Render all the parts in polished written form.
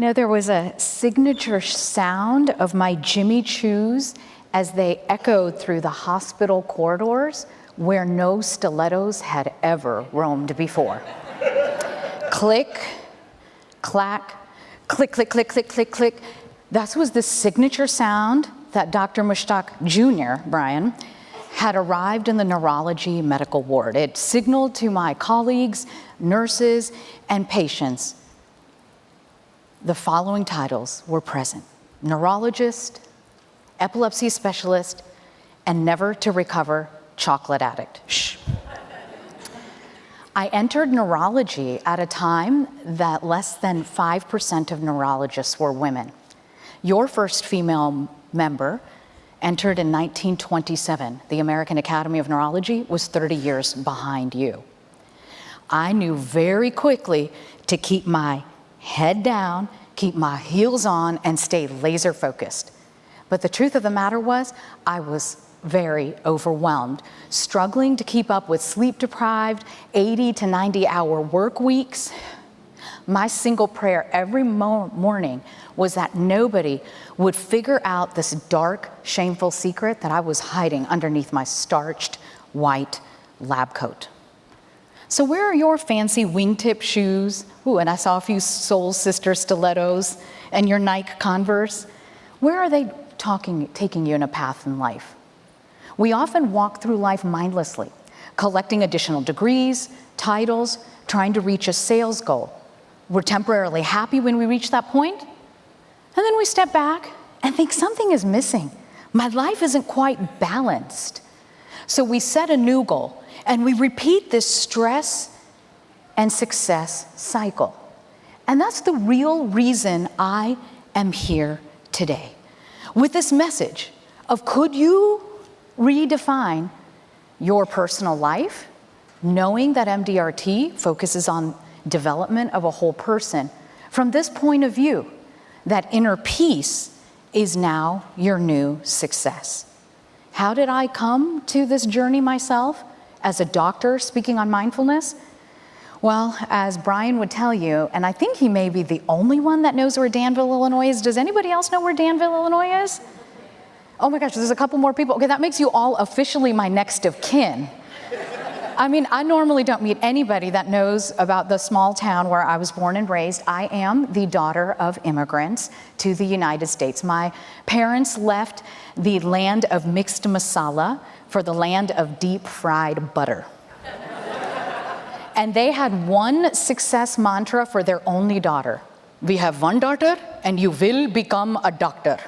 There was a signature sound of my Jimmy Choos as they echoed through the hospital corridors where no stilettos had ever roamed before. Click, clack, click, click, click, click, click, click. That was the signature sound that Dr. Mushtaq Jr., Brian, had arrived in the neurology medical ward. It signaled to my colleagues, nurses, and patients the following titles were present: neurologist, epilepsy specialist, and never to recover chocolate addict. Shh. I entered neurology at a time that less than 5% of neurologists were women. Your first female member entered in 1927. The American Academy of Neurology was 30 years behind you. I knew very quickly to keep my head down, keep my heels on, and stay laser focused. But the truth of the matter was, I was very overwhelmed, struggling to keep up with sleep-deprived 80 to 90-hour work weeks. My single prayer every morning was that nobody would figure out this dark, shameful secret that I was hiding underneath my starched white lab coat. So where are your fancy wingtip shoes? Ooh, and I saw a few Soul Sister stilettos and your Nike Converse. Where are they taking you in a path in life? We often walk through life mindlessly, collecting additional degrees, titles, trying to reach a sales goal. We're temporarily happy when we reach that point, and then we step back and think something is missing. My life isn't quite balanced. So we set a new goal, and we repeat this stress and success cycle. And that's the real reason I am here today, with this message of, could you redefine your personal life, knowing that MDRT focuses on development of a whole person from this point of view, that inner peace is now your new success. How did I come to this journey myself as a doctor speaking on mindfulness? Well, as Brian would tell you, and I think he may be the only one that knows where Danville, Illinois is. Does anybody else know where Danville, Illinois is? Oh my gosh, there's a couple more people. Okay, that makes you all officially my next of kin. I mean, I normally don't meet anybody that knows about the small town where I was born and raised. I am the daughter of immigrants to the United States. My parents left the land of mixed masala for the land of deep fried butter. And they had one success mantra for their only daughter: we have one daughter and you will become a doctor.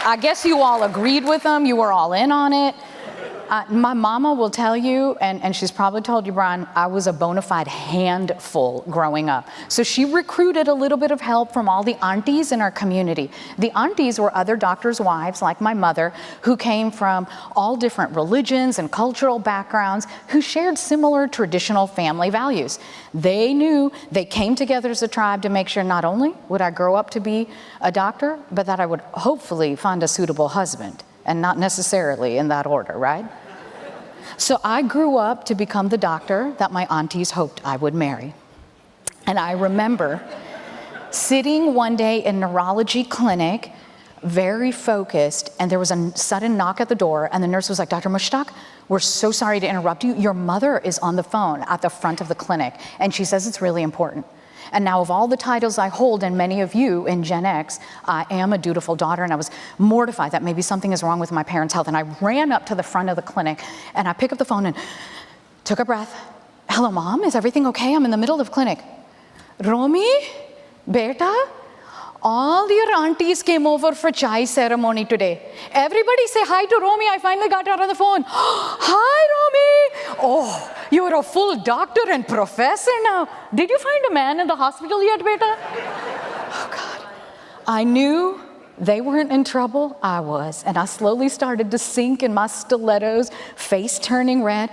I guess you all agreed with them, you were all in on it. My mama will tell you, and she's probably told you, Brian, I was a bona fide handful growing up. So she recruited a little bit of help from all the aunties in our community. The aunties were other doctors' wives, like my mother, who came from all different religions and cultural backgrounds, who shared similar traditional family values. They knew they came together as a tribe to make sure not only would I grow up to be a doctor, but that I would hopefully find a suitable husband. And not necessarily in that order, right? So I grew up to become the doctor that my aunties hoped I would marry. And I remember sitting one day in neurology clinic, very focused, and there was a sudden knock at the door, and the nurse was like, Dr. Mushtaq, we're so sorry to interrupt you. Your mother is on the phone at the front of the clinic, and she says it's really important. And now, of all the titles I hold, and many of you in Gen X, I am a dutiful daughter, and I was mortified that maybe something is wrong with my parents' health. And I ran up to the front of the clinic, and I picked up the phone and took a breath. Hello, Mom, is everything okay? I'm in the middle of clinic. Romie, beta, all your aunties came over for chai ceremony today. Everybody say hi to Romie. I finally got her on the phone. Hi, Romie. Oh, you're a full doctor and professor now. Did you find a man in the hospital yet, beta? Oh, God. I knew they weren't in trouble. I was. And I slowly started to sink in my stilettos, face turning red.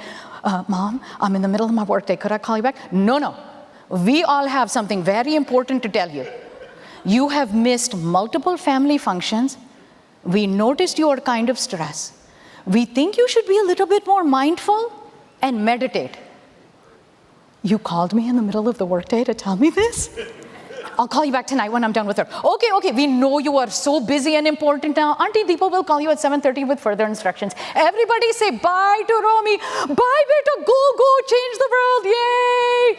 Mom, I'm in the middle of my workday. Could I call you back? No. We all have something very important to tell you. You have missed multiple family functions. We noticed you are kind of stressed. We think you should be a little bit more mindful and meditate. You called me in the middle of the workday to tell me this? I'll call you back tonight when I'm done with her. Okay, we know you are so busy and important now. Auntie Deepa will call you at 7:30 with further instructions. Everybody say bye to Romie. Bye, beta, go, change the world, yay!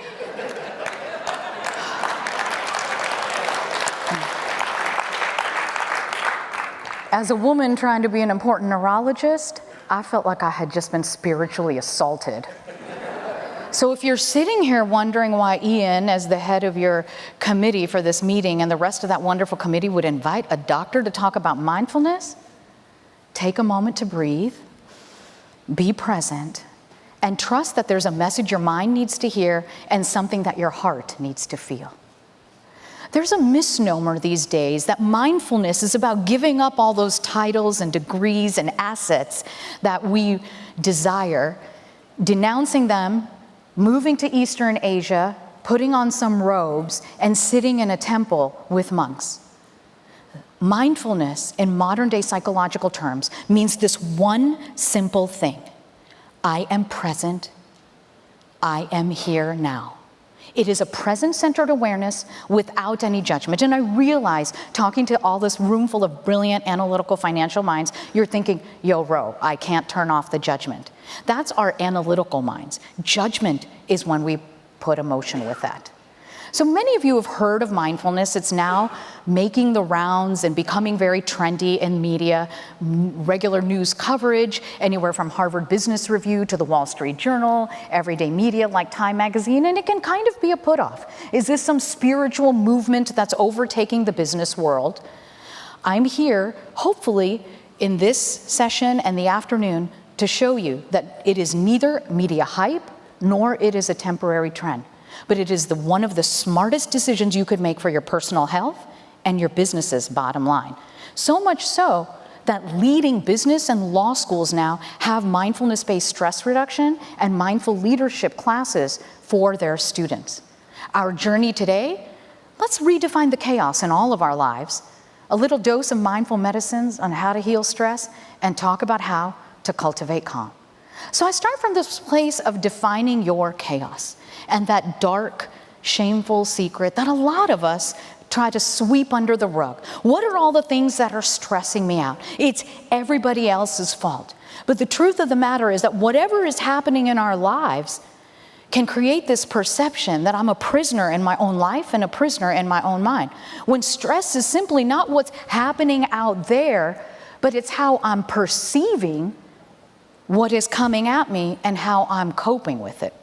As a woman trying to be an important neurologist, I felt like I had just been spiritually assaulted. So if you're sitting here wondering why Ian, as the head of your committee for this meeting, and the rest of that wonderful committee would invite a doctor to talk about mindfulness, take a moment to breathe, be present, and trust that there's a message your mind needs to hear and something that your heart needs to feel. There's a misnomer these days that mindfulness is about giving up all those titles and degrees and assets that we desire, denouncing them, moving to Eastern Asia, putting on some robes, and sitting in a temple with monks. Mindfulness, in modern day psychological terms, means this one simple thing. I am present. I am here now. It is a present-centered awareness without any judgment. And I realize, talking to all this room full of brilliant, analytical, financial minds, you're thinking, yo, Ro, I can't turn off the judgment. That's our analytical minds. Judgment is when we put emotion with that. So many of you have heard of mindfulness. It's now making the rounds and becoming very trendy in media, regular news coverage, anywhere from Harvard Business Review to the Wall Street Journal, everyday media like Time Magazine, and it can kind of be a put-off. Is this some spiritual movement that's overtaking the business world? I'm here, hopefully, in this session and the afternoon to show you that it is neither media hype nor it is a temporary trend. But it is one of the smartest decisions you could make for your personal health and your business's bottom line. So much so that leading business and law schools now have mindfulness-based stress reduction and mindful leadership classes for their students. Our journey today, let's redefine the chaos in all of our lives, a little dose of mindful medicines on how to heal stress, and talk about how to cultivate calm. So I start from this place of defining your chaos and that dark, shameful secret that a lot of us try to sweep under the rug. What are all the things that are stressing me out? It's everybody else's fault. But the truth of the matter is that whatever is happening in our lives can create this perception that I'm a prisoner in my own life and a prisoner in my own mind. When stress is simply not what's happening out there, but it's how I'm perceiving what is coming at me and how I'm coping with it.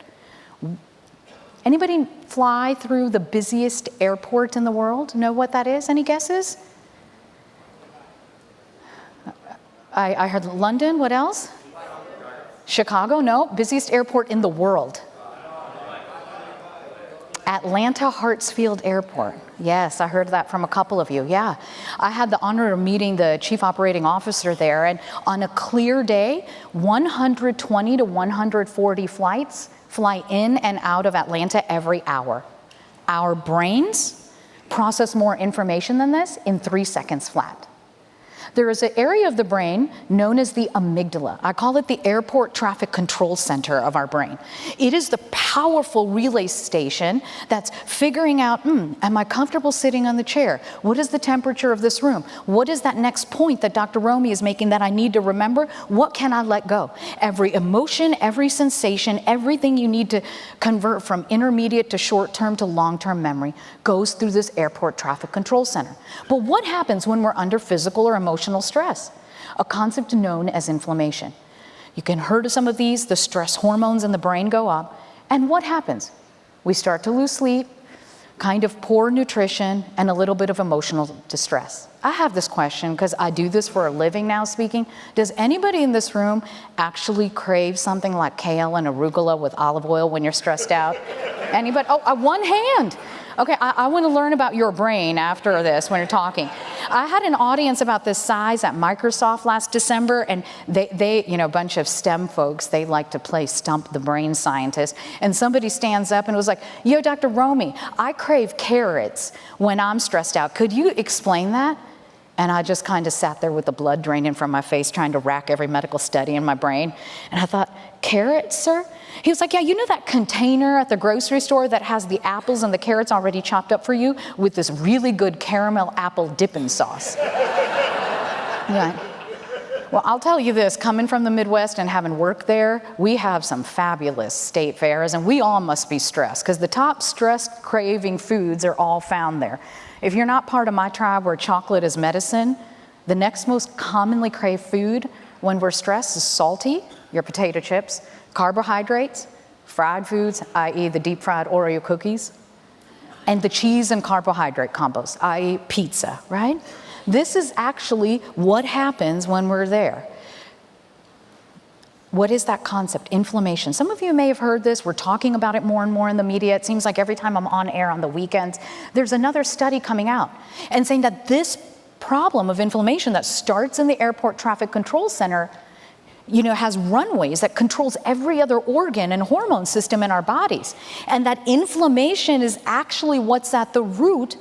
Anybody fly through the busiest airport in the world? Know what that is? Any guesses? I heard London. What else? Chicago? No. Busiest airport in the world. Atlanta Hartsfield Airport. Yes, I heard that from a couple of you. Yeah. I had the honor of meeting the chief operating officer there, and on a clear day, 120 to 140 flights fly in and out of Atlanta every hour. Our brains process more information than this in 3 seconds flat. There is an area of the brain known as the amygdala. I call it the airport traffic control center of our brain. It is the powerful relay station that's figuring out, am I comfortable sitting on the chair? What is the temperature of this room? What is that next point that Dr. Romie is making that I need to remember? What can I let go? Every emotion, every sensation, everything you need to convert from intermediate to short-term to long-term memory goes through this airport traffic control center. But what happens when we're under physical or emotional stress? A concept known as inflammation. You can heard of some of these. The stress hormones in the brain go up. And what happens? We start to lose sleep, kind of poor nutrition, and a little bit of emotional distress. I have this question because I do this for a living now speaking. Does anybody in this room actually crave something like kale and arugula with olive oil when you're stressed out? Anybody? Oh, one hand. Okay, I want to learn about your brain after this when you're talking. I had an audience about this size at Microsoft last December, and they a bunch of STEM folks, they like to play stump the brain scientist, and somebody stands up and was like, yo, Dr. Romie, I crave carrots when I'm stressed out. Could you explain that? And I just kind of sat there with the blood draining from my face, trying to rack every medical study in my brain. And I thought, carrots, sir? He was like, yeah, you know that container at the grocery store that has the apples and the carrots already chopped up for you with this really good caramel apple dipping sauce? Yeah. Well, I'll tell you this, coming from the Midwest and having worked there, we have some fabulous state fairs, and we all must be stressed, because the top stress craving foods are all found there. If you're not part of my tribe where chocolate is medicine, the next most commonly craved food when we're stressed is salty, your potato chips, carbohydrates, fried foods, i.e. the deep fried Oreo cookies, and the cheese and carbohydrate combos, i.e. pizza, right? This is actually what happens when we're there. What is that concept? Inflammation. Some of you may have heard this. We're talking about it more and more in the media. It seems like every time I'm on air on the weekends, there's another study coming out and saying that this problem of inflammation that starts in the airport traffic control center, has runways that controls every other organ and hormone system in our bodies. And that inflammation is actually what's at the root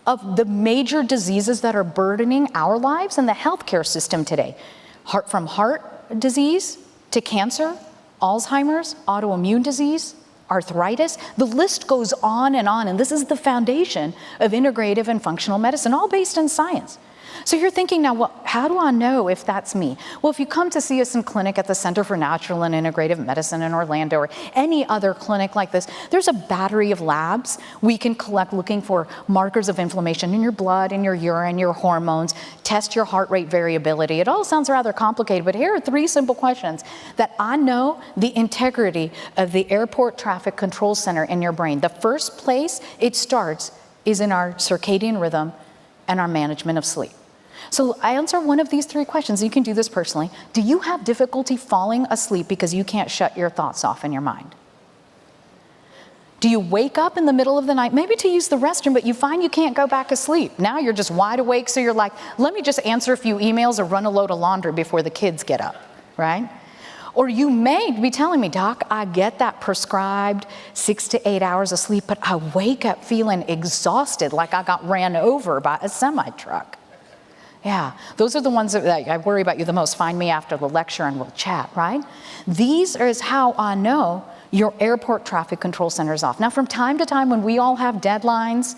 of the major diseases that are burdening our lives and the healthcare system today. From heart disease to cancer, Alzheimer's, autoimmune disease, arthritis, the list goes on, and this is the foundation of integrative and functional medicine, all based in science. So you're thinking now, well, how do I know if that's me? Well, if you come to see us in clinic at the Center for Natural and Integrative Medicine in Orlando or any other clinic like this, there's a battery of labs we can collect looking for markers of inflammation in your blood, in your urine, your hormones, test your heart rate variability. It all sounds rather complicated, but here are 3 simple questions that I know the integrity of the airport traffic control center in your brain. The first place it starts is in our circadian rhythm and our management of sleep. So I answer one of these 3 questions. You can do this personally. Do you have difficulty falling asleep because you can't shut your thoughts off in your mind? Do you wake up in the middle of the night, maybe to use the restroom, but you find you can't go back to sleep? Now you're just wide awake, so you're like, let me just answer a few emails or run a load of laundry before the kids get up, right? Or you may be telling me, Doc, I get that prescribed 6 to 8 hours of sleep, but I wake up feeling exhausted, like I got ran over by a semi-truck. Yeah, those are the ones that I worry about you the most. Find me after the lecture and we'll chat, right? These is how I know your airport traffic control center is off. Now, from time to time when we all have deadlines,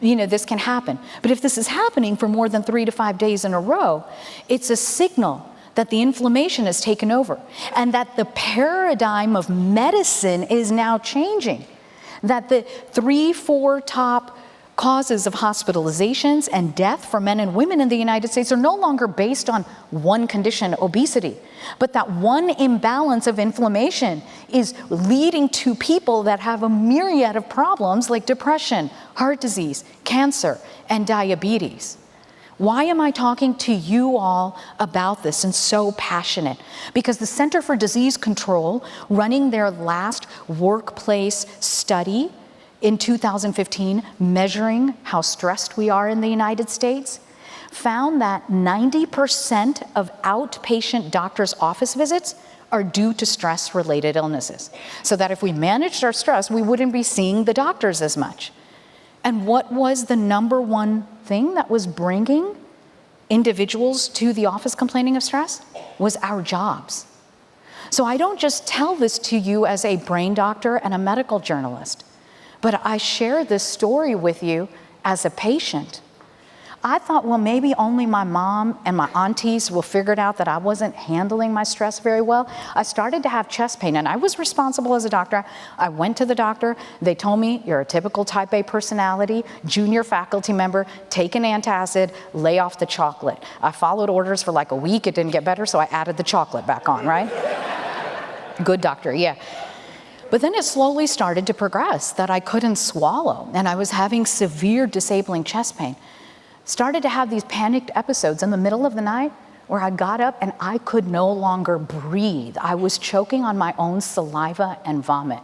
this can happen. But if this is happening for more than 3 to 5 days in a row, it's a signal that the inflammation has taken over and that the paradigm of medicine is now changing. That the 3-4 top causes of hospitalizations and death for men and women in the United States are no longer based on one condition, obesity, but that one imbalance of inflammation is leading to people that have a myriad of problems like depression, heart disease, cancer, and diabetes. Why am I talking to you all about this and so passionate? Because the Center for Disease Control, running their last workplace study in 2015, measuring how stressed we are in the United States, found that 90% of outpatient doctor's office visits are due to stress-related illnesses. So that if we managed our stress, we wouldn't be seeing the doctors as much. And what was the number one thing that was bringing individuals to the office complaining of stress? Was our jobs. So I don't just tell this to you as a brain doctor and a medical journalist, but I share this story with you as a patient. I thought, well, maybe only my mom and my aunties will figure it out that I wasn't handling my stress very well. I started to have chest pain, and I was responsible as a doctor. I went to the doctor. They told me, you're a typical type A personality, junior faculty member, take an antacid, lay off the chocolate. I followed orders for like a week. It didn't get better, so I added the chocolate back on, right? Good doctor, yeah. But then it slowly started to progress that I couldn't swallow, and I was having severe disabling chest pain. Started to have these panicked episodes in the middle of the night where I got up and I could no longer breathe. I was choking on my own saliva and vomit.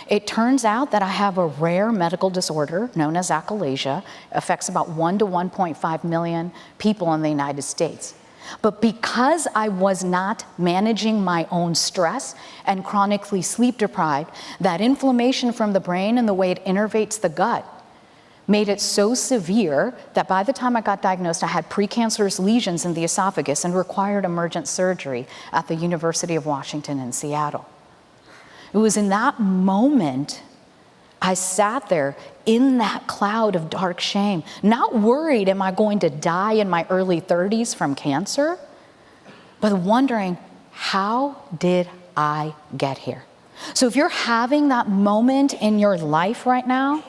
It turns out that I have a rare medical disorder known as achalasia. It affects about 1 to 1.5 million people in the United States. But because I was not managing my own stress and chronically sleep deprived, that inflammation from the brain and the way it innervates the gut made it so severe that by the time I got diagnosed, I had precancerous lesions in the esophagus and required emergent surgery at the University of Washington in Seattle. It was in that moment I sat there in that cloud of dark shame, not worried, am I going to die in my early 30s from cancer? But wondering, how did I get here? So if you're having that moment in your life right now,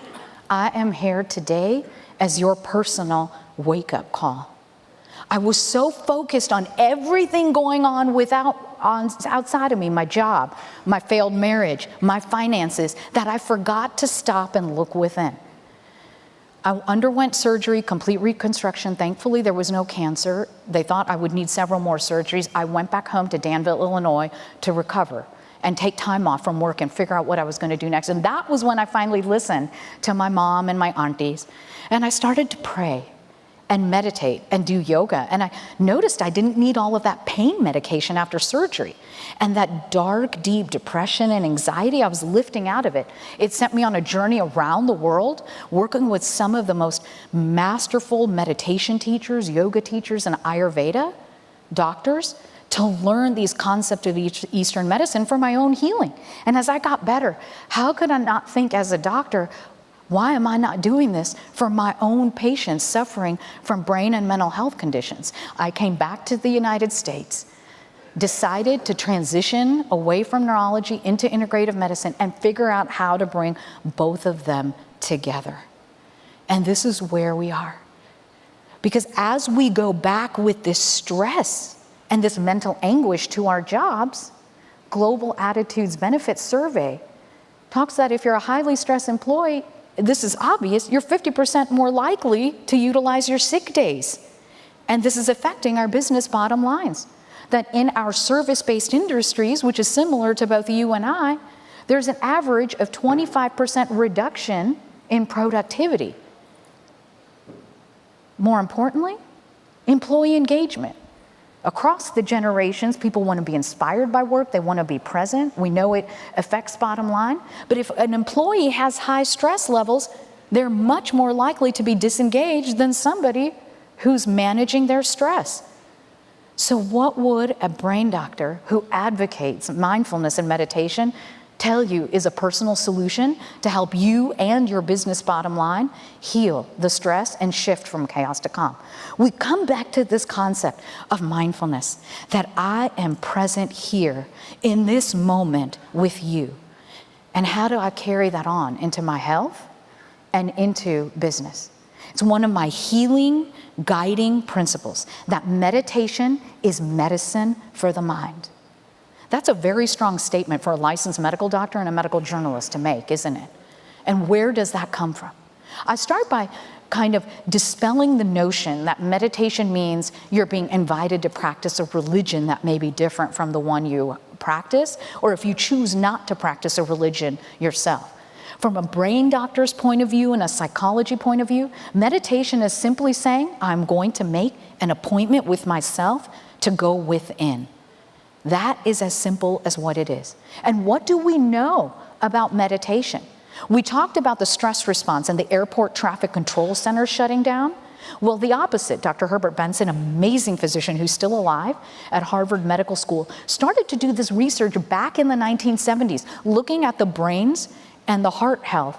I am here today as your personal wake-up call. I was so focused on everything going on outside of me, my job, my failed marriage, my finances, that I forgot to stop and look within. I underwent surgery, complete reconstruction. Thankfully, there was no cancer. They thought I would need several more surgeries. I went back home to Danville, Illinois to recover and take time off from work and figure out what I was going to do next. And that was when I finally listened to my mom and my aunties. And I started to pray and meditate and do yoga. And I noticed I didn't need all of that pain medication after surgery. And that dark, deep depression and anxiety, I was lifting out of it. It sent me on a journey around the world, working with some of the most masterful meditation teachers, yoga teachers, and Ayurveda doctors to learn these concepts of Eastern medicine for my own healing. And as I got better, how could I not think as a doctor, why am I not doing this for my own patients suffering from brain and mental health conditions? I came back to the United States, decided to transition away from neurology into integrative medicine and figure out how to bring both of them together. And this is where we are. Because as we go back with this stress and this mental anguish to our jobs, Global Attitudes Benefits Survey talks that if you're a highly stressed employee, this is obvious, you're 50% more likely to utilize your sick days. And this is affecting our business bottom lines. That in our service-based industries, which is similar to both you and I, there's an average of 25% reduction in productivity. More importantly, employee engagement. Across the generations, people want to be inspired by work, they want to be present. We know it affects bottom line. But if an employee has high stress levels, they're much more likely to be disengaged than somebody who's managing their stress. So what would a brain doctor who advocates mindfulness and meditation tell you is a personal solution to help you and your business bottom line heal the stress and shift from chaos to calm? We come back to this concept of mindfulness, that I am present here in this moment with you. And how do I carry that on into my health and into business? It's one of my healing, guiding principles, that meditation is medicine for the mind. That's a very strong statement for a licensed medical doctor and a medical journalist to make, isn't it? And where does that come from? I start by kind of dispelling the notion that meditation means you're being invited to practice a religion that may be different from the one you practice, or if you choose not to practice a religion yourself. From a brain doctor's point of view and a psychology point of view, meditation is simply saying, I'm going to make an appointment with myself to go within. That is as simple as what it is. And what do we know about meditation? We talked about the stress response and the airport traffic control center shutting down. Well, the opposite. Dr. Herbert Benson, amazing physician who's still alive at Harvard Medical School, started to do this research back in the 1970s, looking at the brains and the heart health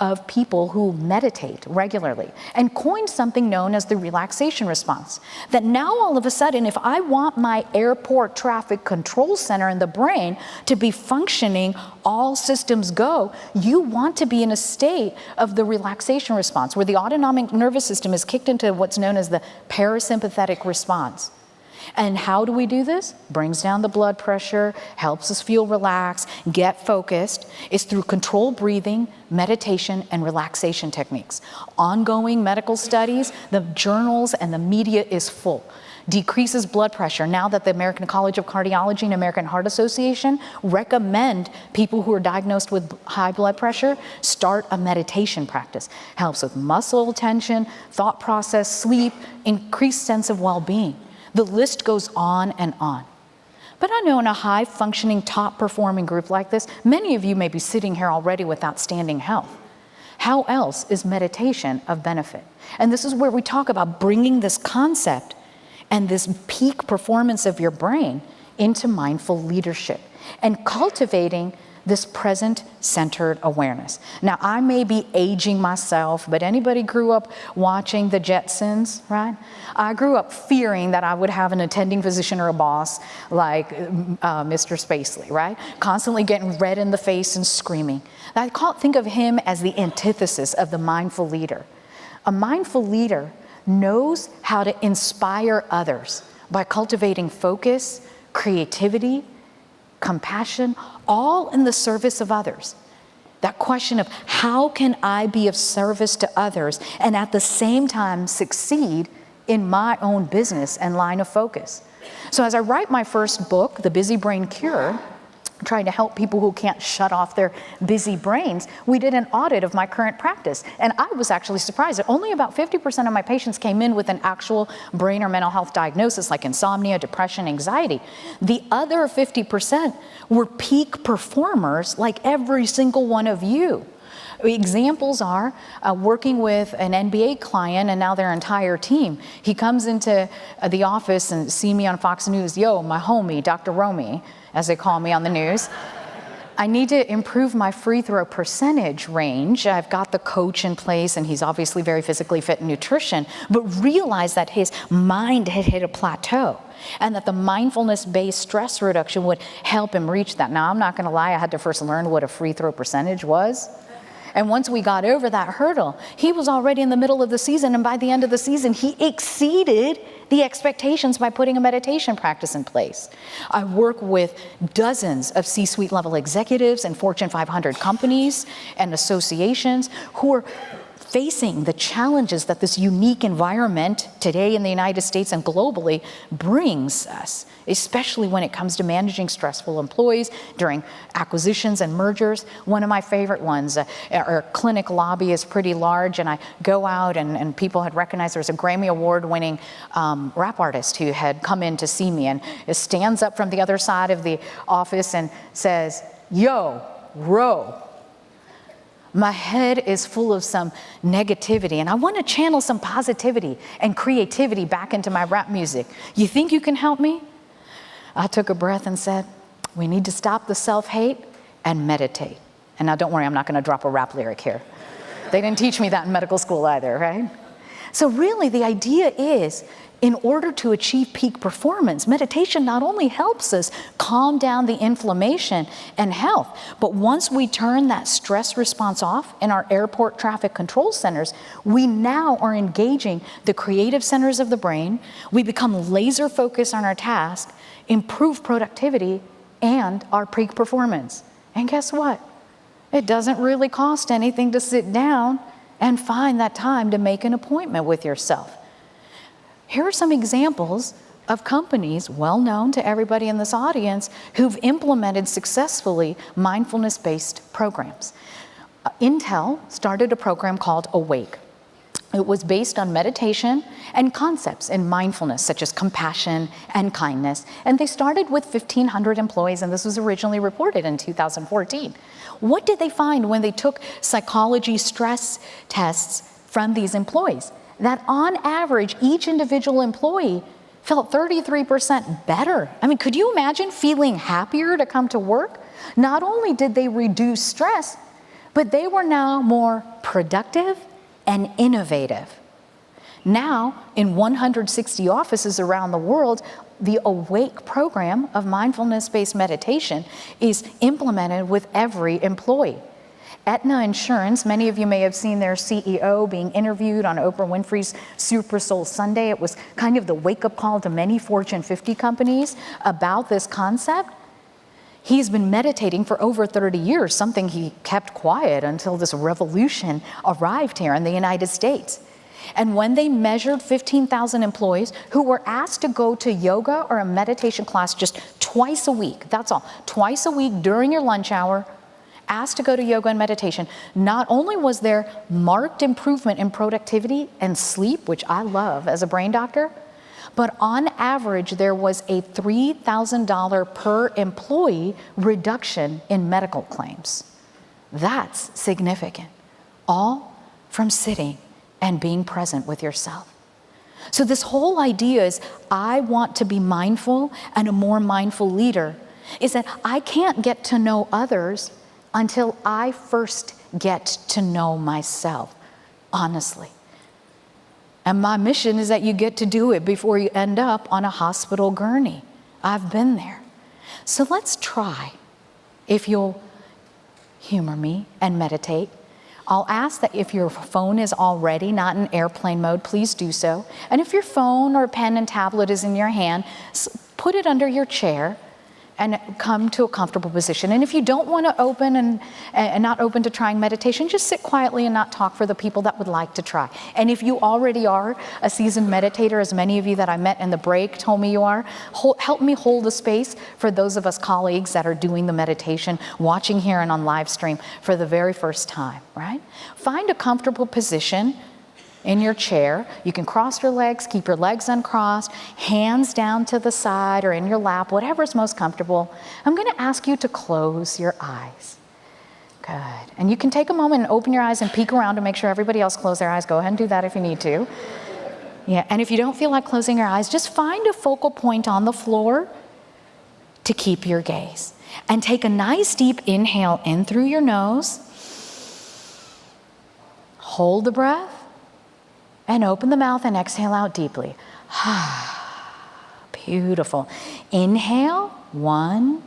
of people who meditate regularly, and coined something known as the relaxation response. That now all of a sudden, if I want my airport traffic control center in the brain to be functioning, all systems go, you want to be in a state of the relaxation response, where the autonomic nervous system is kicked into what's known as the parasympathetic response. And how do we do this? Brings down the blood pressure, helps us feel relaxed, get focused. It's through controlled breathing, meditation, and relaxation techniques. Ongoing medical studies, the journals and the media is full. Decreases blood pressure. Now that the American College of Cardiology and American Heart Association recommend people who are diagnosed with high blood pressure start a meditation practice. Helps with muscle tension, thought process, sleep, increased sense of well-being. The list goes on and on. But I know in a high-functioning, top-performing group like this, many of you may be sitting here already with outstanding health. how else is meditation of benefit? And this is where we talk about bringing this concept and this peak performance of your brain into mindful leadership and cultivating this present-centered awareness. Now, I may be aging myself, but anybody grew up watching the Jetsons, right? I grew up fearing that I would have an attending physician or a boss like Mr. Spacely, right? Constantly getting red in the face and screaming. Think of him as the antithesis of the mindful leader. A mindful leader knows how to inspire others by cultivating focus, creativity, compassion, all in the service of others. That question of how can I be of service to others and at the same time succeed in my own business and line of focus. So as I write my first book, The Busy Brain Cure, trying to help people who can't shut off their busy brains, we did an audit of my current practice. And I was actually surprised that only about 50% of my patients came in with an actual brain or mental health diagnosis like insomnia, depression, anxiety. The other 50% were peak performers like every single one of you. Examples are working with an NBA client and now their entire team. He comes into the office and see me on Fox News, yo, my homie, Dr. Romie, as they call me on the news. I need to improve my free throw percentage range. I've got the coach in place and he's obviously very physically fit in nutrition, but realized that his mind had hit a plateau and that the mindfulness-based stress reduction would help him reach that. Now, I'm not gonna lie, I had to first learn what a free throw percentage was. And once we got over that hurdle, he was already in the middle of the season, and by the end of the season, he exceeded the expectations by putting a meditation practice in place. I work with dozens of C-suite level executives and Fortune 500 companies and associations who are facing the challenges that this unique environment today in the United States and globally brings us, especially when it comes to managing stressful employees during acquisitions and mergers. One of my favorite ones, our clinic lobby is pretty large, and I go out and people had recognized there was a Grammy Award-winning rap artist who had come in to see me, and it stands up from the other side of the office and says, "Yo, Ro, my head is full of some negativity and I want to channel some positivity and creativity back into my rap music. You think you can help me?" I took a breath and said, "We need to stop the self-hate and meditate." And now don't worry, I'm not going to drop a rap lyric here. They didn't teach me that in medical school either, right? So really the idea is, in order to achieve peak performance, meditation not only helps us calm down the inflammation and health, but once we turn that stress response off in our airport traffic control centers, we now are engaging the creative centers of the brain, we become laser focused on our task, improve productivity and our peak performance. And guess what? It doesn't really cost anything to sit down and find that time to make an appointment with yourself. Here are some examples of companies well known to everybody in this audience who've implemented successfully mindfulness-based programs. Intel started a program called Awake. It was based on meditation and concepts in mindfulness, such as compassion and kindness. And they started with 1,500 employees, and this was originally reported in 2014. What did they find when they took psychology stress tests from these employees? That on average, each individual employee felt 33% better. I mean, could you imagine feeling happier to come to work? Not only did they reduce stress, but they were now more productive and innovative. Now, in 160 offices around the world, the Awake program of mindfulness-based meditation is implemented with every employee. Aetna Insurance, many of you may have seen their CEO being interviewed on Oprah Winfrey's Super Soul Sunday. It was kind of the wake-up call to many Fortune 50 companies about this concept. He's been meditating for over 30 years, something he kept quiet until this revolution arrived here in the United States. And when they measured 15,000 employees who were asked to go to yoga or a meditation class just twice a week, that's all, twice a week during your lunch hour, asked to go to yoga and meditation, not only was there marked improvement in productivity and sleep, which I love as a brain doctor, but on average, there was a $3,000 per employee reduction in medical claims. That's significant. all from sitting and being present with yourself. So this whole idea is, I want to be mindful and a more mindful leader, is that I can't get to know others until I first get to know myself, honestly. And my mission is that you get to do it before you end up on a hospital gurney. I've been there. So let's try, if you'll humor me and meditate. I'll ask that if your phone is already not in airplane mode, please do so. And if your phone or pen and tablet is in your hand, put it under your chair and come to a comfortable position. And if you don't want to open and not open to trying meditation, just sit quietly and not talk for the people that would like to try. And if you already are a seasoned meditator, as many of you that I met in the break told me you are, help me hold the space for those of us colleagues that are doing the meditation, watching here and on live stream for the very first time, right? Find a comfortable position in your chair. You can cross your legs, keep your legs uncrossed, hands down to the side or in your lap, whatever's most comfortable. I'm going to ask you to close your eyes. Good. And you can take a moment and open your eyes and peek around to make sure everybody else close their eyes. Go ahead and do that if you need to. Yeah, and if you don't feel like closing your eyes, just find a focal point on the floor to keep your gaze. And take a nice deep inhale in through your nose. Hold the breath. And open the mouth and exhale out deeply. Beautiful. Inhale, 1,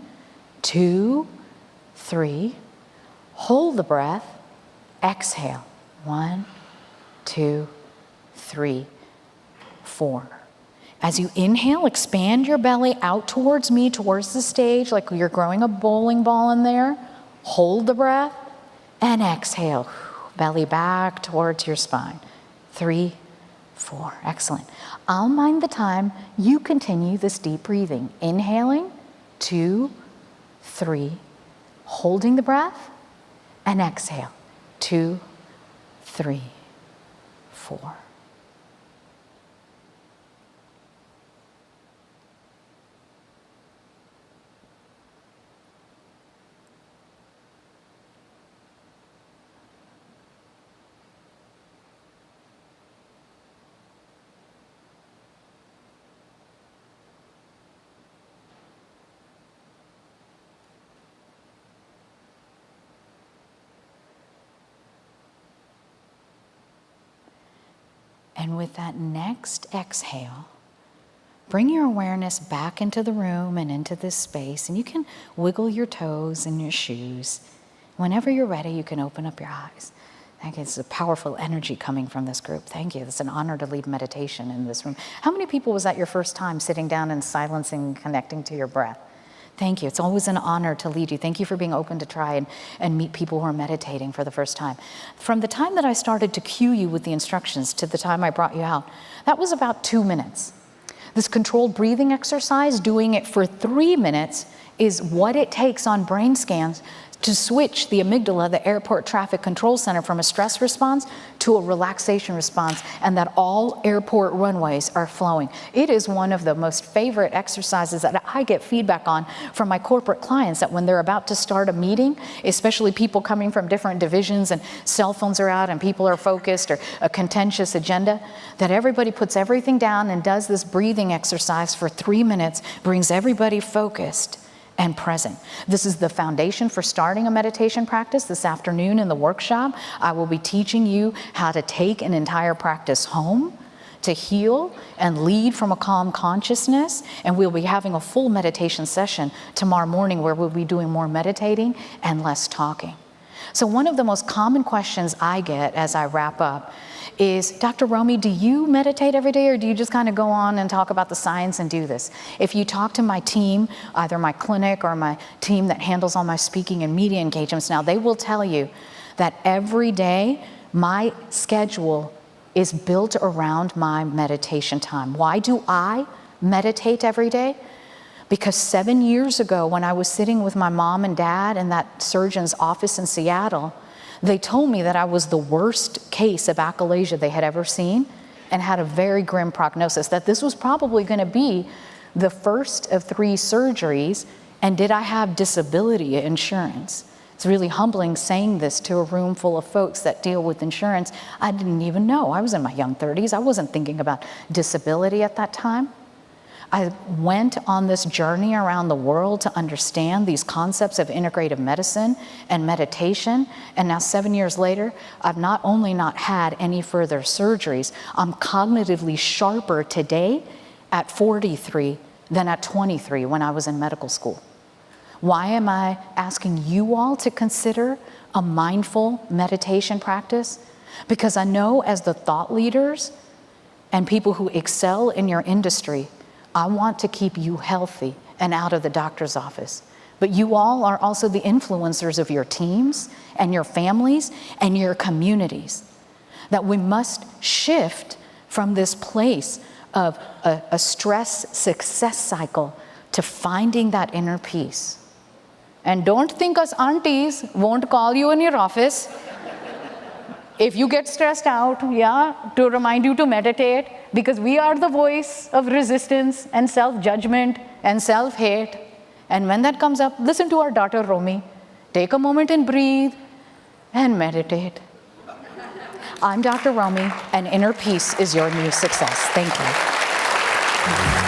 2, 3. Hold the breath. Exhale, 1, 2, 3, 4. As you inhale, expand your belly out towards me, towards the stage, like you're growing a bowling ball in there. Hold the breath and exhale. Belly back towards your spine. 3, 4. Excellent. I'll mind the time. You continue this deep breathing. Inhaling, 2, 3. Holding the breath, and exhale. 2, 3, 4. And with that next exhale, bring your awareness back into the room and into this space. And you can wiggle your toes in your shoes. Whenever you're ready, you can open up your eyes. I think it's a powerful energy coming from this group. Thank you. It's an honor to lead meditation in this room. How many people was that your first time sitting down and silencing, connecting to your breath? Thank you. It's always an honor to lead you. Thank you for being open to try and meet people who are meditating for the first time. From the time that I started to cue you with the instructions to the time I brought you out, that was about 2 minutes. This controlled breathing exercise, doing it for 3 minutes, is what it takes on brain scans to switch the amygdala, the airport traffic control center, from a stress response to a relaxation response, and that all airport runways are flowing. It is one of the most favorite exercises that I get feedback on from my corporate clients, that when they're about to start a meeting, especially people coming from different divisions and cell phones are out and people are focused, or a contentious agenda, that everybody puts everything down and does this breathing exercise for 3 minutes, brings everybody focused and present. This is the foundation for starting a meditation practice. This afternoon in the workshop, I will be teaching you how to take an entire practice home, to heal and lead from a calm consciousness. And we'll be having a full meditation session tomorrow morning where we'll be doing more meditating and less talking. So one of the most common questions I get as I wrap up is, Dr. Romie, do you meditate every day, or do you just kind of go on and talk about the science and do this? If you talk to my team, either my clinic or my team that handles all my speaking and media engagements now, they will tell you that every day my schedule is built around my meditation time. Why do I meditate every day? Because 7 years ago, when I was sitting with my mom and dad in that surgeon's office in Seattle, they told me that I was the worst case of achalasia they had ever seen and had a very grim prognosis, that this was probably going to be the first of 3 surgeries, and did I have disability insurance? It's really humbling saying this to a room full of folks that deal with insurance. I didn't even know. I was in my young 30s. I wasn't thinking about disability at that time. I went on this journey around the world to understand these concepts of integrative medicine and meditation. And now 7 years later, I've not only not had any further surgeries, I'm cognitively sharper today at 43 than at 23 when I was in medical school. Why am I asking you all to consider a mindful meditation practice? Because I know as the thought leaders and people who excel in your industry, I want to keep you healthy and out of the doctor's office. But you all are also the influencers of your teams and your families and your communities. That we must shift from this place of a stress success cycle to finding that inner peace. And don't think us aunties won't call you in your office if you get stressed out, to remind you to meditate, because we are the voice of resistance and self-judgment and self-hate. And when that comes up, listen to our daughter Romie. Take a moment and breathe and meditate. I'm Dr. Romie, and inner peace is your new success. Thank you.